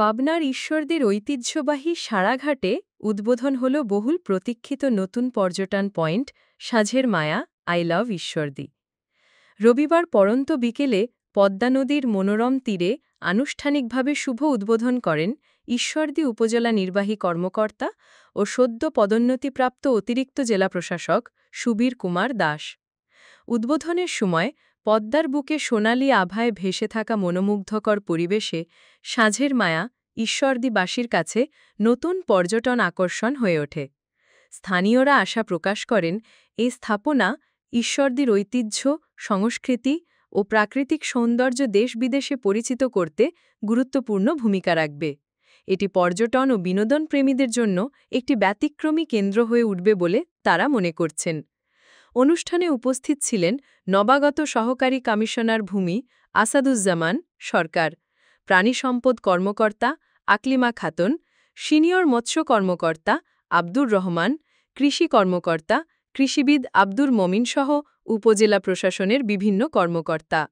পাবনার ঈশ্বরদীর ঐতিহ্যবাহী সারাঘাটে উদ্বোধন হল বহুল প্রতীক্ষিত নতুন পর্যটন পয়েন্ট সাঝের মায়া আই লাভ ঈশ্বরদী। রবিবার পড়ন্ত বিকেলে পদ্মা নদীর মনোরম তীরে আনুষ্ঠানিকভাবে শুভ উদ্বোধন করেন ঈশ্বরদী উপজেলা নির্বাহী কর্মকর্তা ও সদ্য পদোন্নতিপ্রাপ্ত অতিরিক্ত জেলা প্রশাসক সুবীর কুমার দাস। উদ্বোধনের সময় পদ্মার বুকে সোনালি আভায় ভেসে থাকা মনোমুগ্ধকর পরিবেশে সাঁঝের মায়া ঈশ্বরদীবাসীর কাছে নতুন পর্যটন আকর্ষণ হয়ে ওঠে। স্থানীয়রা আশা প্রকাশ করেন এই স্থাপনা ঈশ্বরদীর ঐতিহ্য, সংস্কৃতি ও প্রাকৃতিক সৌন্দর্য দেশ-বিদেশে পরিচিত করতে গুরুত্বপূর্ণ ভূমিকা রাখবে। এটি পর্যটন ও বিনোদন প্রেমীদের জন্য একটি ব্যতিক্রমী কেন্দ্র হয়ে উঠবে বলে তারা মনে করছেন। অনুষ্ঠানে উপস্থিত ছিলেন নবাগত সহকারী কমিশনার ভূমি আসাদুজ্জামান সরকার, প্রাণী সম্পদ কর্মকর্তা আকলিমা খাতুন, সিনিয়র মৎস্য কর্মকর্তা আব্দুর রহমান, কৃষি কর্মকর্তা কৃষিবিদ আব্দুর মমিন সহ উপজেলা প্রশাসনের বিভিন্ন কর্মকর্তা।